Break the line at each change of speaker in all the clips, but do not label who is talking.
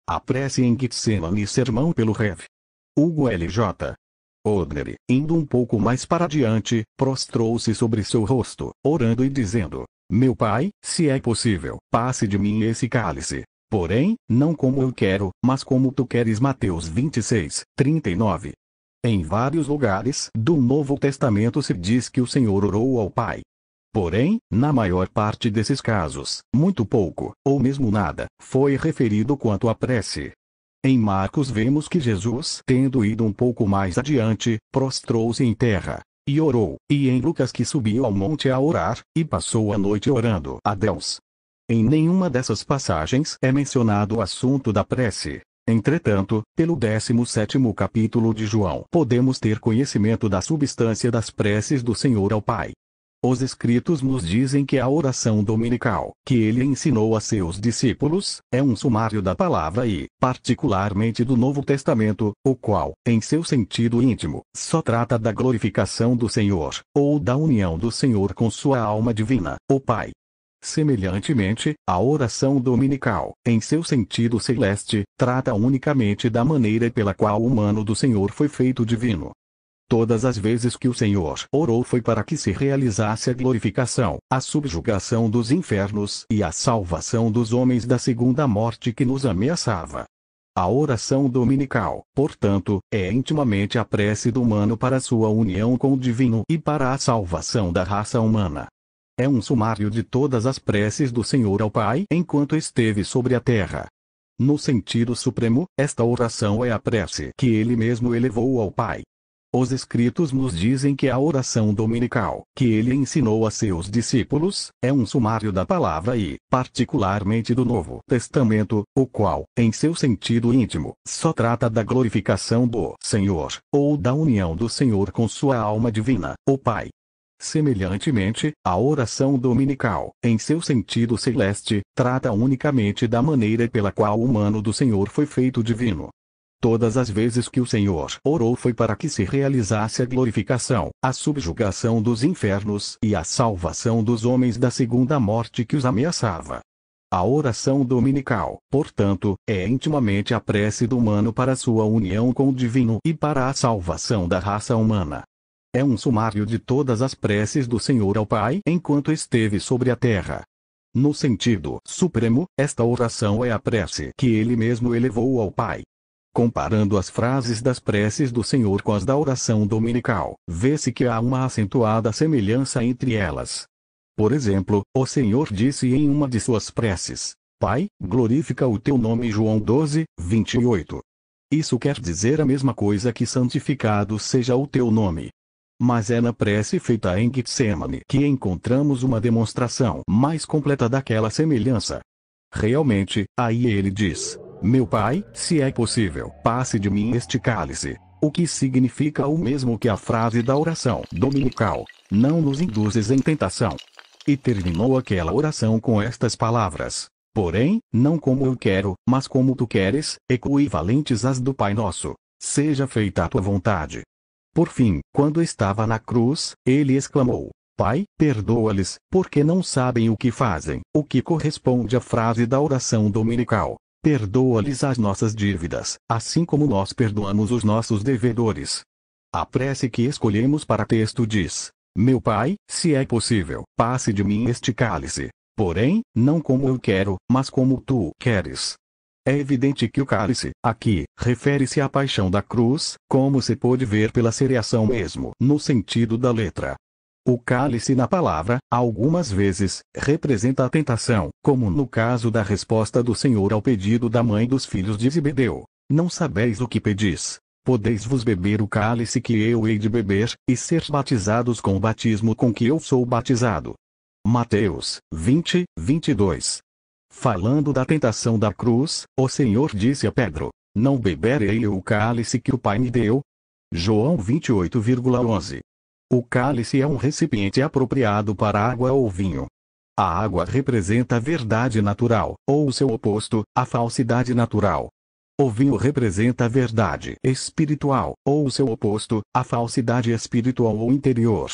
A prece em Getsemane, sermão pelo Rev. Hugo L.J. Odner, indo um pouco mais para diante, prostrou-se sobre seu rosto, orando e dizendo: Meu Pai, se é possível, passe de mim esse cálice. Porém, não como eu quero, mas como tu queres. Mateus 26, 39. Em vários lugares do Novo Testamento se diz que o Senhor orou ao Pai. Porém, na maior parte desses casos, muito pouco, ou mesmo nada, foi referido quanto à prece. Em Marcos vemos que Jesus, tendo ido um pouco mais adiante, prostrou-se em terra e orou, e em Lucas que subiu ao monte a orar, e passou a noite orando a Deus. Em nenhuma dessas passagens é mencionado o assunto da prece. Entretanto, pelo 17º capítulo de João, podemos ter conhecimento da substância das preces do Senhor ao Pai. Os Escritos nos dizem que a oração dominical, que ele ensinou a seus discípulos, é um sumário da palavra e, particularmente do Novo Testamento, o qual, em seu sentido íntimo, só trata da glorificação do Senhor, ou da união do Senhor com sua alma divina, o Pai. Semelhantemente, a oração dominical, em seu sentido celeste, trata unicamente da maneira pela qual o humano do Senhor foi feito divino. Todas as vezes que o Senhor orou foi para que se realizasse a glorificação, a subjugação dos infernos e a salvação dos homens da segunda morte que nos ameaçava. A oração dominical, portanto, é intimamente a prece do humano para sua união com o divino e para a salvação da raça humana. É um sumário de todas as preces do Senhor ao Pai enquanto esteve sobre a terra. No sentido supremo, esta oração é a prece que ele mesmo elevou ao Pai. Os Escritos nos dizem que a oração dominical, que ele ensinou a seus discípulos, é um sumário da palavra e, particularmente do Novo Testamento, o qual, em seu sentido íntimo, só trata da glorificação do Senhor, ou da união do Senhor com sua alma divina, o Pai. Semelhantemente, a oração dominical, em seu sentido celeste, trata unicamente da maneira pela qual o humano do Senhor foi feito divino. Todas as vezes que o Senhor orou foi para que se realizasse a glorificação, a subjugação dos infernos e a salvação dos homens da segunda morte que os ameaçava. A oração dominical, portanto, é intimamente a prece do humano para sua união com o divino e para a salvação da raça humana. É um sumário de todas as preces do Senhor ao Pai enquanto esteve sobre a terra. No sentido supremo, esta oração é a prece que ele mesmo elevou ao Pai. Comparando as frases das preces do Senhor com as da oração dominical, vê-se que há uma acentuada semelhança entre elas. Por exemplo, o Senhor disse em uma de suas preces: Pai, glorifica o teu nome. João 12, 28. Isso quer dizer a mesma coisa que santificado seja o teu nome. Mas é na prece feita em Getsemane que encontramos uma demonstração mais completa daquela semelhança. Realmente, aí ele diz: Meu Pai, se é possível, passe de mim este cálice. O que significa o mesmo que a frase da oração dominical: Não nos induzes em tentação. E terminou aquela oração com estas palavras: Porém, não como eu quero, mas como tu queres, equivalentes às do Pai Nosso. Seja feita a tua vontade. Por fim, quando estava na cruz, ele exclamou: Pai, perdoa-lhes, porque não sabem o que fazem, o que corresponde à frase da oração dominical: Perdoa-lhes as nossas dívidas, assim como nós perdoamos os nossos devedores. A prece que escolhemos para texto diz: Meu Pai, se é possível, passe de mim este cálice. Porém, não como eu quero, mas como tu queres. É evidente que o cálice, aqui, refere-se à paixão da cruz, como se pôde ver pela seriação mesmo, no sentido da letra. O cálice na palavra, algumas vezes, representa a tentação, como no caso da resposta do Senhor ao pedido da mãe dos filhos de Zebedeu: Não sabeis o que pedis. Podeis-vos beber o cálice que eu hei de beber, e ser batizados com o batismo com que eu sou batizado. Mateus 20, 22. Falando da tentação da cruz, o Senhor disse a Pedro: Não beberei eu o cálice que o Pai me deu? João 28,11. O cálice é um recipiente apropriado para água ou vinho. A água representa a verdade natural, ou o seu oposto, a falsidade natural. O vinho representa a verdade espiritual, ou o seu oposto, a falsidade espiritual ou interior.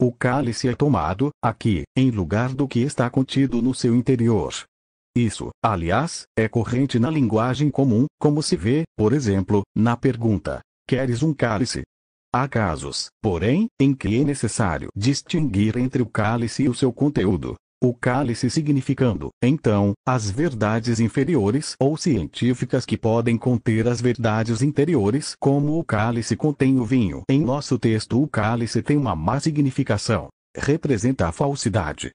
O cálice é tomado, aqui, em lugar do que está contido no seu interior. Isso, aliás, é corrente na linguagem comum, como se vê, por exemplo, na pergunta: queres um cálice? Há casos, porém, em que é necessário distinguir entre o cálice e o seu conteúdo. O cálice significando, então, as verdades inferiores ou científicas que podem conter as verdades interiores, como o cálice contém o vinho. Em nosso texto, o cálice tem uma má significação. Representa a falsidade.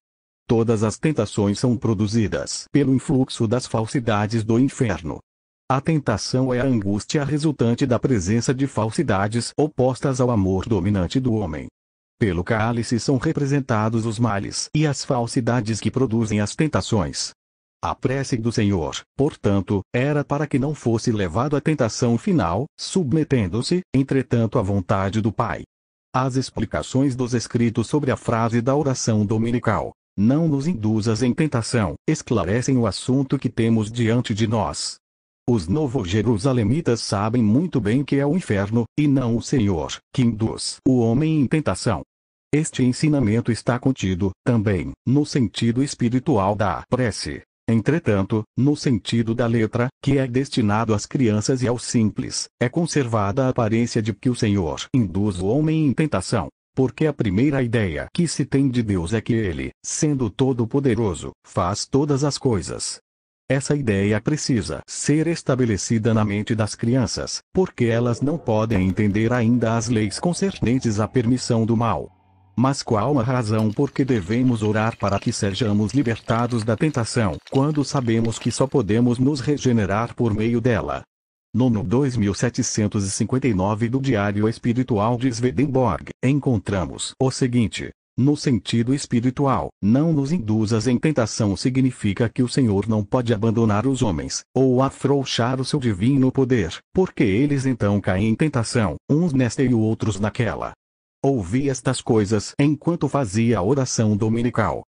Todas as tentações são produzidas pelo influxo das falsidades do inferno. A tentação é a angústia resultante da presença de falsidades opostas ao amor dominante do homem. Pelo cálice são representados os males e as falsidades que produzem as tentações. A prece do Senhor, portanto, era para que não fosse levado à tentação final, submetendo-se, entretanto, à vontade do Pai. As explicações dos escritos sobre a frase da oração dominical, não nos induzas em tentação, esclarecem o assunto que temos diante de nós. Os novo-jerusalemitas sabem muito bem que é o inferno, e não o Senhor, que induz o homem em tentação. Este ensinamento está contido, também, no sentido espiritual da prece. Entretanto, no sentido da letra, que é destinado às crianças e aos simples, é conservada a aparência de que o Senhor induz o homem em tentação. Porque a primeira ideia que se tem de Deus é que Ele, sendo todo-poderoso, faz todas as coisas. Essa ideia precisa ser estabelecida na mente das crianças, porque elas não podem entender ainda as leis concernentes à permissão do mal. Mas qual a razão por que devemos orar para que sejamos libertados da tentação, quando sabemos que só podemos nos regenerar por meio dela? No 2759 do Diário Espiritual de Swedenborg, encontramos o seguinte: no sentido espiritual, não nos induzas em tentação significa que o Senhor não pode abandonar os homens, ou afrouxar o seu divino poder, porque eles então caem em tentação, uns nesta e outros naquela. Ouvi estas coisas enquanto fazia a oração dominical.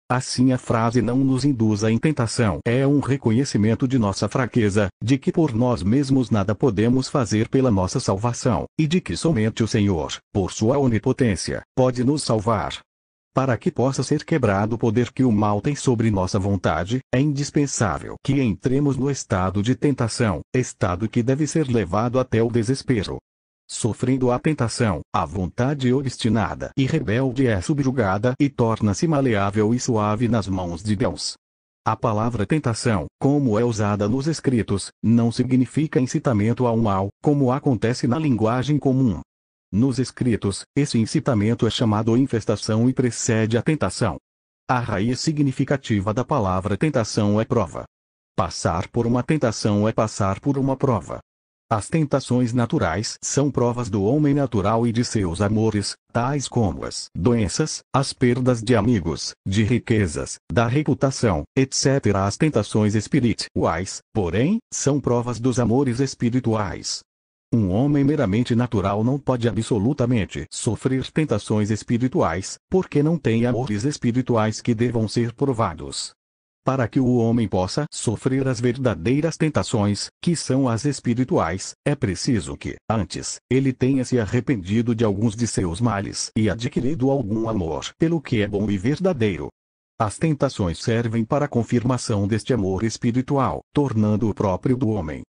Assim a frase não nos induza em tentação é um reconhecimento de nossa fraqueza, de que por nós mesmos nada podemos fazer pela nossa salvação, e de que somente o Senhor, por sua onipotência, pode nos salvar. Para que possa ser quebrado o poder que o mal tem sobre nossa vontade, é indispensável que entremos no estado de tentação, estado que deve ser levado até o desespero. Sofrendo a tentação, a vontade obstinada e rebelde é subjugada e torna-se maleável e suave nas mãos de Deus. A palavra tentação, como é usada nos escritos, não significa incitamento ao mal, como acontece na linguagem comum. Nos escritos, esse incitamento é chamado infestação e precede a tentação. A raiz significativa da palavra tentação é prova. Passar por uma tentação é passar por uma prova. As tentações naturais são provas do homem natural e de seus amores, tais como as doenças, as perdas de amigos, de riquezas, da reputação, etc. As tentações espirituais, porém, são provas dos amores espirituais. Um homem meramente natural não pode absolutamente sofrer tentações espirituais, porque não tem amores espirituais que devam ser provados. Para que o homem possa sofrer as verdadeiras tentações, que são as espirituais, é preciso que, antes, ele tenha se arrependido de alguns de seus males e adquirido algum amor pelo que é bom e verdadeiro. As tentações servem para a confirmação deste amor espiritual, tornando-o próprio do homem.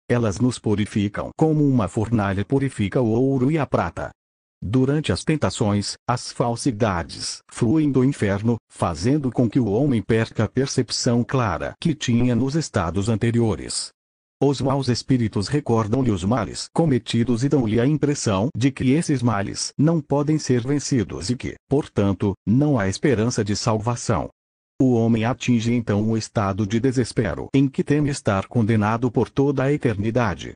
Elas nos purificam como uma fornalha purifica o ouro e a prata. Durante as tentações, as falsidades fluem do inferno, fazendo com que o homem perca a percepção clara que tinha nos estados anteriores. Os maus espíritos recordam-lhe os males cometidos e dão-lhe a impressão de que esses males não podem ser vencidos e que, portanto, não há esperança de salvação. O homem atinge então um estado de desespero em que teme estar condenado por toda a eternidade.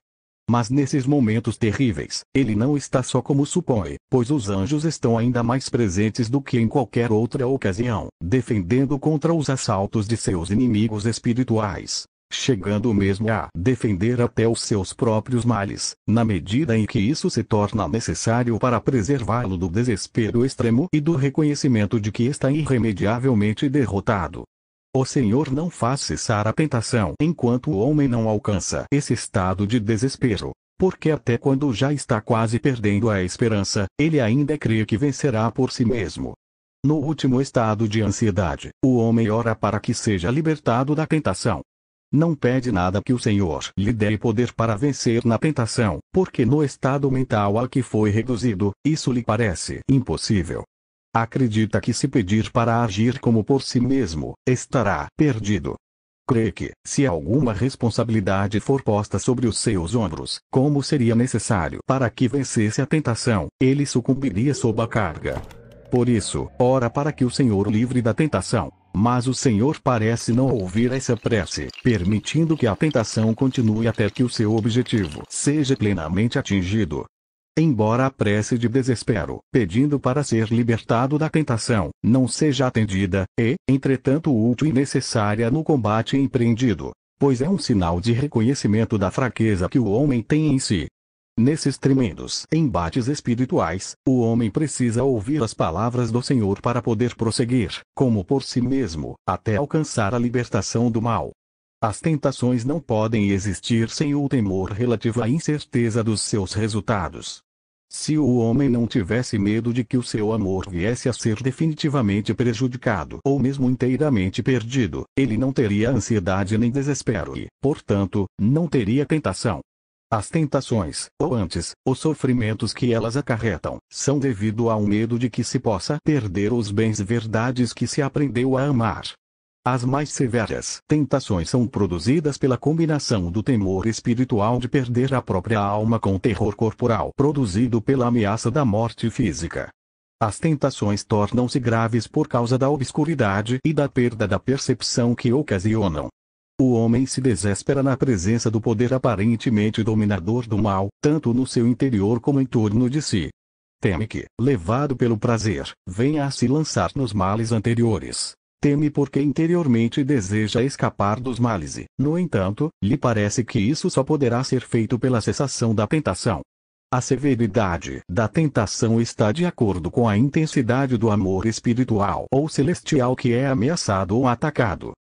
Mas nesses momentos terríveis, ele não está só como supõe, pois os anjos estão ainda mais presentes do que em qualquer outra ocasião, defendendo contra os assaltos de seus inimigos espirituais, chegando mesmo a defender até os seus próprios males, na medida em que isso se torna necessário para preservá-lo do desespero extremo e do reconhecimento de que está irremediavelmente derrotado. O Senhor não faz cessar a tentação enquanto o homem não alcança esse estado de desespero, porque até quando já está quase perdendo a esperança, ele ainda crê que vencerá por si mesmo. No último estado de ansiedade, o homem ora para que seja libertado da tentação. Não pede nada que o Senhor lhe dê poder para vencer na tentação, porque no estado mental a que foi reduzido, isso lhe parece impossível. Acredita que se pedir para agir como por si mesmo, estará perdido. Crê que, se alguma responsabilidade for posta sobre os seus ombros, como seria necessário para que vencesse a tentação, ele sucumbiria sob a carga. Por isso, ora para que o Senhor o livre da tentação. Mas o Senhor parece não ouvir essa prece, permitindo que a tentação continue até que o seu objetivo seja plenamente atingido. Embora a prece de desespero, pedindo para ser libertado da tentação, não seja atendida, é, entretanto, útil e necessária no combate empreendido, pois é um sinal de reconhecimento da fraqueza que o homem tem em si. Nesses tremendos embates espirituais, o homem precisa ouvir as palavras do Senhor para poder prosseguir, como por si mesmo, até alcançar a libertação do mal. As tentações não podem existir sem o temor relativo à incerteza dos seus resultados. Se o homem não tivesse medo de que o seu amor viesse a ser definitivamente prejudicado ou mesmo inteiramente perdido, ele não teria ansiedade nem desespero e, portanto, não teria tentação. As tentações, ou antes, os sofrimentos que elas acarretam, são devido ao medo de que se possa perder os bens e verdades que se aprendeu a amar. As mais severas tentações são produzidas pela combinação do temor espiritual de perder a própria alma com o terror corporal produzido pela ameaça da morte física. As tentações tornam-se graves por causa da obscuridade e da perda da percepção que ocasionam. O homem se desespera na presença do poder aparentemente dominador do mal, tanto no seu interior como em torno de si. Teme que, levado pelo prazer, venha a se lançar nos males anteriores. Teme porque interiormente deseja escapar dos males e, no entanto, lhe parece que isso só poderá ser feito pela cessação da tentação. A severidade da tentação está de acordo com a intensidade do amor espiritual ou celestial que é ameaçado ou atacado.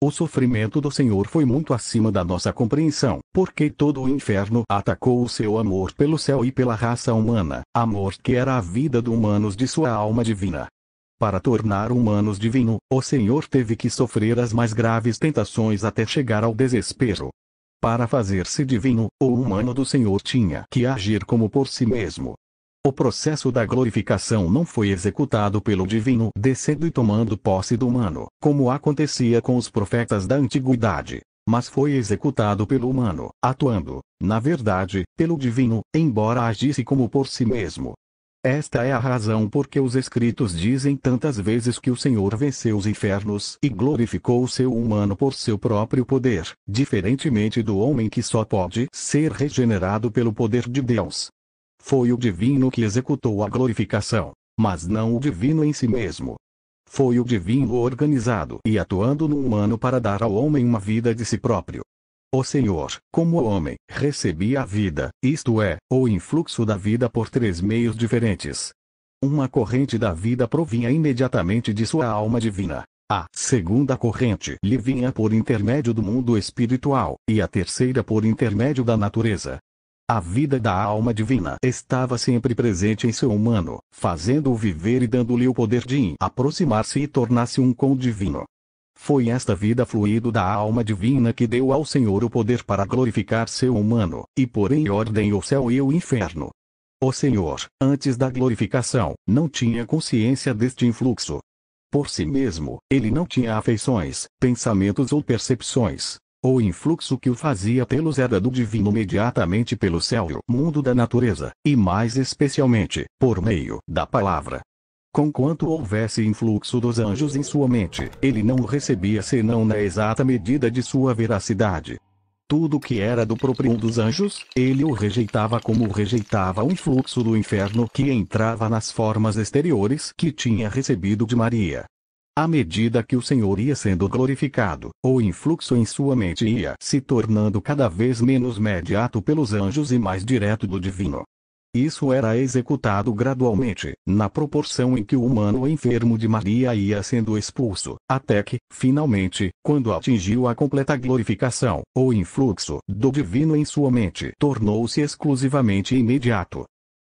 O sofrimento do Senhor foi muito acima da nossa compreensão, porque todo o inferno atacou o seu amor pelo céu e pela raça humana, amor que era a vida do humanos de sua alma divina. Para tornar humanos divino, o Senhor teve que sofrer as mais graves tentações até chegar ao desespero. Para fazer-se divino, o humano do Senhor tinha que agir como por si mesmo. O processo da glorificação não foi executado pelo divino descendo e tomando posse do humano, como acontecia com os profetas da antiguidade, mas foi executado pelo humano, atuando, na verdade, pelo divino, embora agisse como por si mesmo. Esta é a razão por que os Escritos dizem tantas vezes que o Senhor venceu os infernos e glorificou o seu humano por seu próprio poder, diferentemente do homem que só pode ser regenerado pelo poder de Deus. Foi o divino que executou a glorificação, mas não o divino em si mesmo. Foi o divino organizado e atuando no humano para dar ao homem uma vida de si próprio. O Senhor, como homem, recebia a vida, isto é, o influxo da vida por 3 meios diferentes. Uma corrente da vida provinha imediatamente de sua alma divina. A segunda corrente lhe vinha por intermédio do mundo espiritual, e a terceira por intermédio da natureza. A vida da alma divina estava sempre presente em seu humano, fazendo-o viver e dando-lhe o poder de aproximar-se e tornar-se um com o divino. Foi esta vida fluido da alma divina que deu ao Senhor o poder para glorificar seu humano, e pôr em ordem o céu e o inferno. O Senhor, antes da glorificação, não tinha consciência deste influxo. Por si mesmo, ele não tinha afeições, pensamentos ou percepções. O influxo que o fazia tê-los era do divino mediatamente pelo céu e o mundo da natureza, e mais especialmente, por meio da palavra. Conquanto houvesse influxo dos anjos em sua mente, ele não o recebia senão na exata medida de sua veracidade. Tudo que era do próprio dos anjos, ele o rejeitava como rejeitava o influxo do inferno que entrava nas formas exteriores que tinha recebido de Maria. À medida que o Senhor ia sendo glorificado, o influxo em sua mente ia se tornando cada vez menos mediado pelos anjos e mais direto do divino. Isso era executado gradualmente, na proporção em que o humano enfermo de Maria ia sendo expulso, até que, finalmente, quando atingiu a completa glorificação, o influxo do divino em sua mente tornou-se exclusivamente imediato.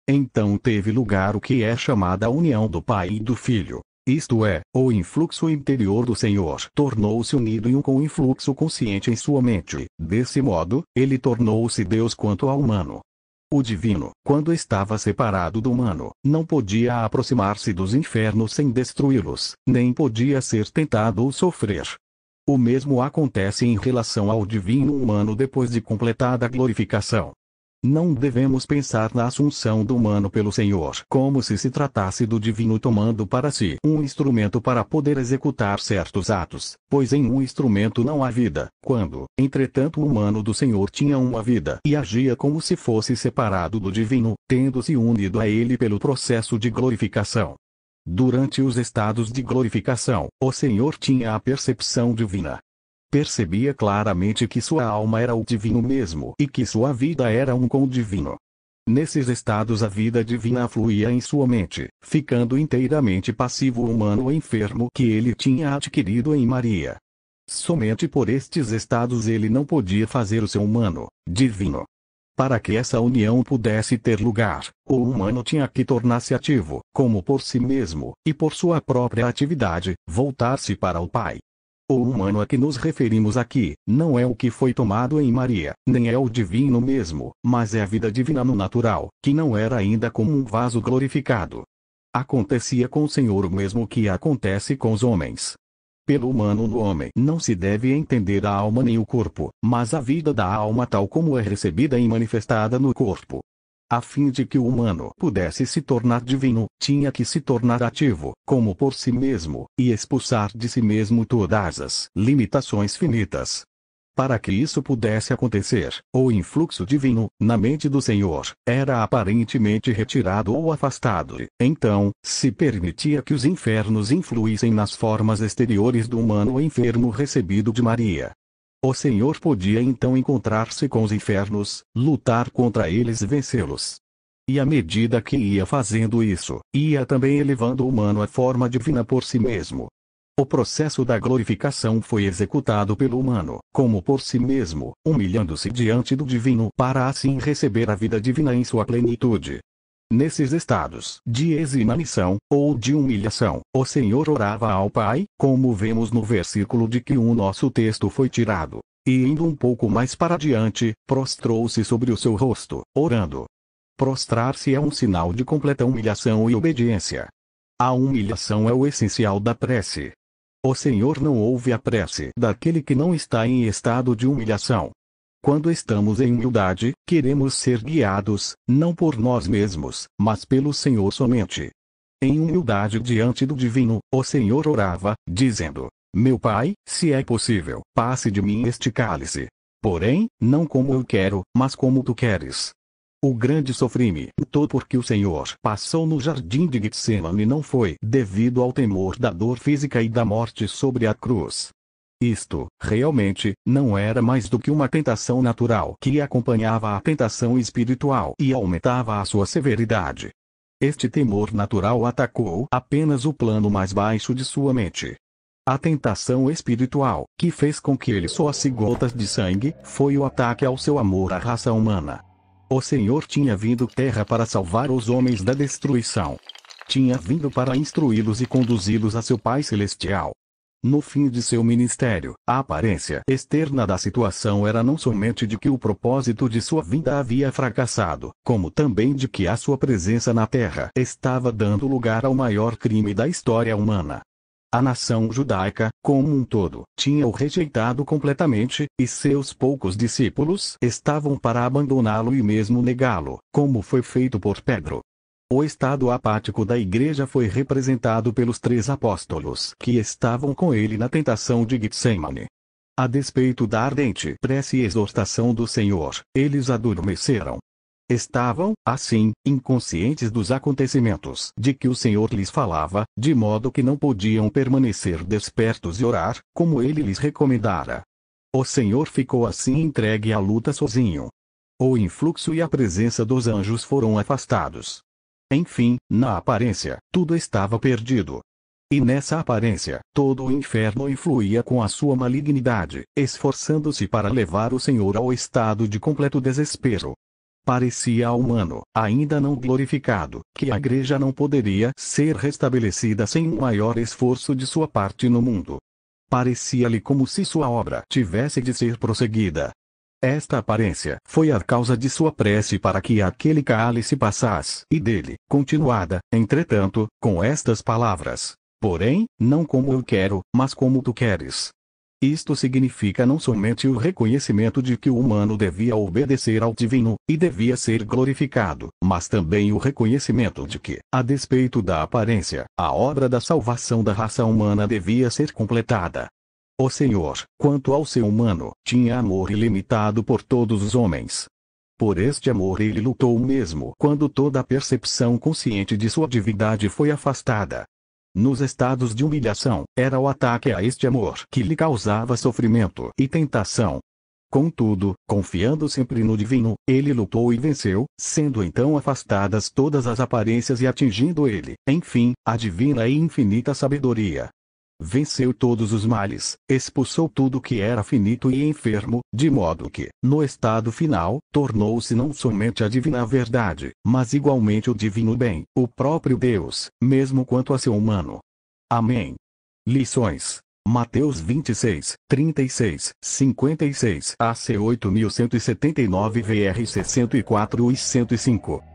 Então teve lugar o que é chamada a união do Pai e do Filho. Isto é, o influxo interior do Senhor tornou-se unido em um com o influxo consciente em sua mente. Desse modo, ele tornou-se Deus quanto ao humano. O divino, quando estava separado do humano, não podia aproximar-se dos infernos sem destruí-los, nem podia ser tentado ou sofrer. O mesmo acontece em relação ao divino humano depois de completada a glorificação. Não devemos pensar na assunção do humano pelo Senhor como se tratasse do divino tomando para si um instrumento para poder executar certos atos, pois em um instrumento não há vida, quando, entretanto, o humano do Senhor tinha uma vida e agia como se fosse separado do divino, tendo-se unido a ele pelo processo de glorificação. Durante os estados de glorificação, o Senhor tinha a percepção divina. Percebia claramente que sua alma era o divino mesmo e que sua vida era um com o divino. Nesses estados a vida divina fluía em sua mente, ficando inteiramente passivo o humano enfermo que ele tinha adquirido em Maria. Somente por estes estados ele não podia fazer o seu humano, divino. Para que essa união pudesse ter lugar, o humano tinha que tornar-se ativo, como por si mesmo, e por sua própria atividade, voltar-se para o Pai. O humano a que nos referimos aqui, não é o que foi tomado em Maria, nem é o divino mesmo, mas é a vida divina no natural, que não era ainda como um vaso glorificado. Acontecia com o Senhor o mesmo que acontece com os homens. Pelo humano no homem não se deve entender a alma nem o corpo, mas a vida da alma tal como é recebida e manifestada no corpo. A fim de que o humano pudesse se tornar divino, tinha que se tornar ativo, como por si mesmo, e expulsar de si mesmo todas as limitações finitas. Para que isso pudesse acontecer, o influxo divino, na mente do Senhor, era aparentemente retirado ou afastado, então, se permitia que os infernos influíssem nas formas exteriores do humano enfermo recebido de Maria. O Senhor podia então encontrar-se com os infernos, lutar contra eles e vencê-los. E à medida que ia fazendo isso, ia também elevando o humano à forma divina por si mesmo. O processo da glorificação foi executado pelo humano, como por si mesmo, humilhando-se diante do divino para assim receber a vida divina em sua plenitude. Nesses estados de eximanição, ou de humilhação, o Senhor orava ao Pai, como vemos no versículo de que o nosso texto foi tirado. E indo um pouco mais para diante, prostrou-se sobre o seu rosto, orando. Prostrar-se é um sinal de completa humilhação e obediência. A humilhação é o essencial da prece. O Senhor não ouve a prece daquele que não está em estado de humilhação. Quando estamos em humildade, queremos ser guiados, não por nós mesmos, mas pelo Senhor somente. Em humildade diante do divino, o Senhor orava, dizendo: Meu Pai, se é possível, passe de mim este cálice. Porém, não como eu quero, mas como tu queres. O grande sofrimento porque o Senhor passou no jardim de Getsemane não foi devido ao temor da dor física e da morte sobre a cruz. Isto, realmente, não era mais do que uma tentação natural que acompanhava a tentação espiritual e aumentava a sua severidade. Este temor natural atacou apenas o plano mais baixo de sua mente. A tentação espiritual, que fez com que ele soasse gotas de sangue, foi o ataque ao seu amor à raça humana. O Senhor tinha vindo à terra para salvar os homens da destruição. Tinha vindo para instruí-los e conduzi-los a seu Pai Celestial. No fim de seu ministério, a aparência externa da situação era não somente de que o propósito de sua vinda havia fracassado, como também de que a sua presença na terra estava dando lugar ao maior crime da história humana. A nação judaica, como um todo, tinha-o rejeitado completamente, e seus poucos discípulos estavam para abandoná-lo e mesmo negá-lo, como foi feito por Pedro. O estado apático da igreja foi representado pelos 3 apóstolos que estavam com ele na tentação de Getsemane. A despeito da ardente prece e exortação do Senhor, eles adormeceram. Estavam, assim, inconscientes dos acontecimentos de que o Senhor lhes falava, de modo que não podiam permanecer despertos e orar, como ele lhes recomendara. O Senhor ficou assim entregue à luta sozinho. O influxo e a presença dos anjos foram afastados. Enfim, na aparência, tudo estava perdido. E nessa aparência, todo o inferno influía com a sua malignidade, esforçando-se para levar o Senhor ao estado de completo desespero. Parecia ao humano, ainda não glorificado, que a igreja não poderia ser restabelecida sem um maior esforço de sua parte no mundo. Parecia-lhe como se sua obra tivesse de ser prosseguida. Esta aparência foi a causa de sua prece para que aquele cálice passasse, e dele, continuada, entretanto, com estas palavras: porém, não como eu quero, mas como tu queres. Isto significa não somente o reconhecimento de que o humano devia obedecer ao divino, e devia ser glorificado, mas também o reconhecimento de que, a despeito da aparência, a obra da salvação da raça humana devia ser completada. O Senhor, quanto ao ser humano, tinha amor ilimitado por todos os homens. Por este amor ele lutou mesmo quando toda a percepção consciente de sua divindade foi afastada. Nos estados de humilhação, era o ataque a este amor que lhe causava sofrimento e tentação. Contudo, confiando sempre no divino, ele lutou e venceu, sendo então afastadas todas as aparências e atingindo ele, enfim, a divina e infinita sabedoria. Venceu todos os males, expulsou tudo que era finito e enfermo, de modo que, no estado final, tornou-se não somente a divina verdade, mas igualmente o divino bem, o próprio Deus, mesmo quanto a ser humano. Amém. Lições. Mateus 26, 36, 56 AC 8179 VRC 104 e 105.